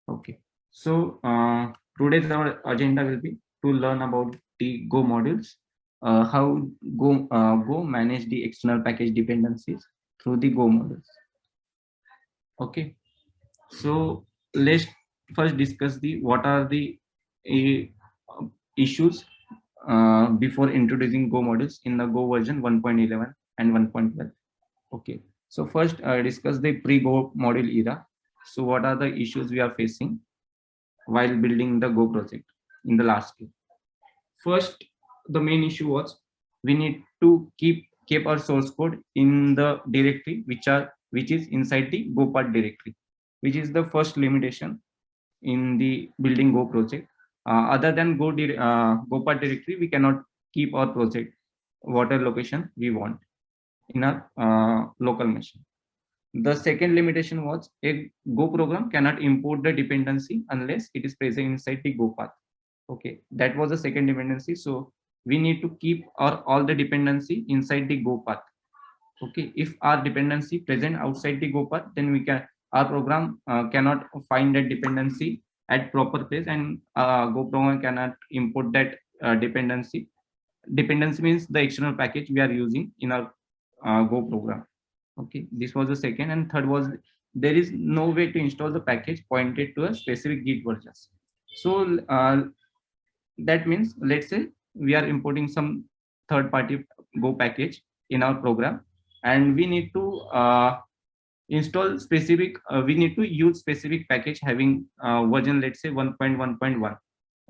Okay. So today's our agenda will be to learn about the Go modules, how Go manage the external package dependencies through the Go modules. Okay. So let's first discuss the what are the issues before introducing Go modules in the Go version 1.11 and 1.12. Okay. So first discuss the pre-Go module era. So what are the issues we are facing while building the Go project in the last year? First, the main issue was we need to keep our source code in the directory which is inside the Go part directory, which is the first limitation in the building Go project. Other than Go part directory, we cannot keep our project whatever location we want in our local machine. The second limitation was a Go program cannot import the dependency unless it is present inside the Go path. Okay, that was the second dependency. So we need to keep all the dependency inside the Go path. Okay, if our dependency present outside the Go path, then our program cannot find that dependency at proper place, and Go program cannot import that dependency. Dependency means the external package we are using in our Go program. Okay, this was the second, and third was there is no way to install the package pointed to a specific Git versions. So that means let's say we are importing some third party Go package in our program, and we need to install specific we need to use specific package having version, let's say 1.1.1.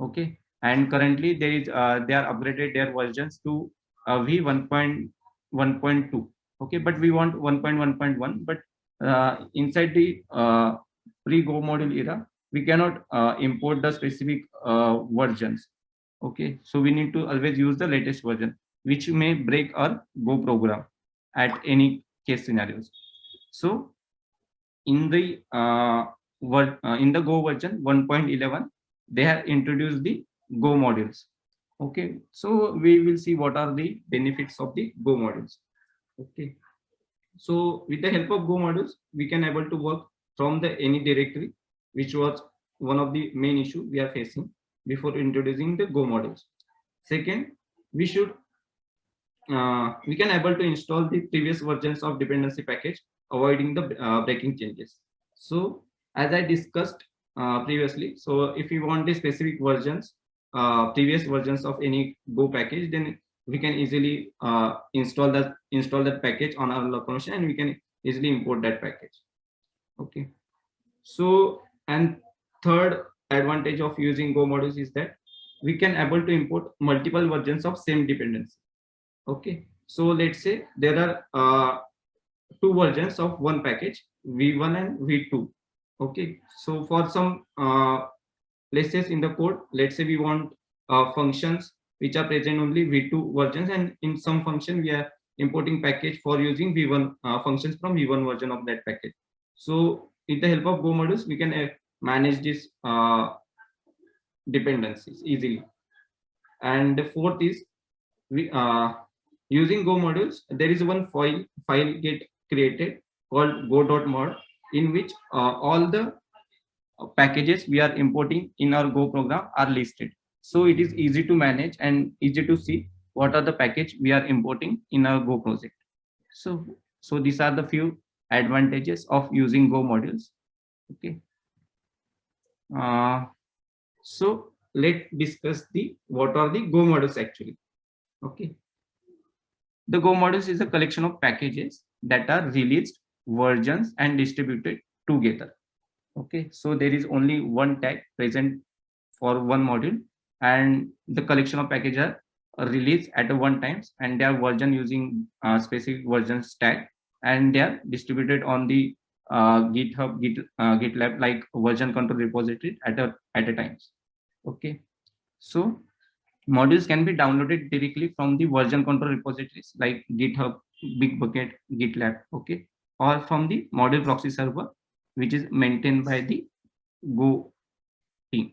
Okay, and currently they are upgraded their versions to v 1.1.2. Okay, but we want 1.1.1, but inside the pre-Go module era we cannot import the specific versions. Okay, so we need to always use the latest version, which may break our Go program at any case scenarios. So in the Go version 1.11, they have introduced the Go modules. Okay, so we will see what are the benefits of the Go modules. Okay, so with the help of Go modules, we can able to work from the any directory, which was one of the main issue we are facing before introducing the Go modules. Second, we can able to install the previous versions of dependency package, avoiding the breaking changes. So as I discussed previously, so if you want the specific versions, previous versions of any Go package, then we can easily install that package on our local machine, and we can easily import that package. Okay, so and third advantage of using Go modules is that we can able to import multiple versions of same dependency. Okay, so let's say there are two versions of one package, v1 and v2. Okay, so for some let's say in the code, let's say we want functions which are present only v2 versions, and in some function we are importing package for using v1 functions from v1 version of that package. So with the help of Go modules, we can manage these dependencies easily. And the fourth is we using Go modules, there is one file get created called go.mod, in which all the packages we are importing in our Go program are listed. So it is easy to manage and easy to see what are the package we are importing in our Go project. So these are the few advantages of using Go modules. Okay. So let's discuss what are the Go modules actually. Okay. The Go modules is a collection of packages that are released, versions, and distributed together. Okay, so there is only one tag present for one module, and the collection of packages are released at one time, and they are version using specific versions tag, and they are distributed on the GitHub, GitLab like version control repository at a time. Okay, so modules can be downloaded directly from the version control repositories like GitHub, Bitbucket, GitLab, okay, or from the module proxy server, which is maintained by the Go team.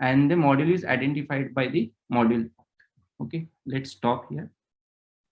And the module is identified by the module. Okay, let's stop here.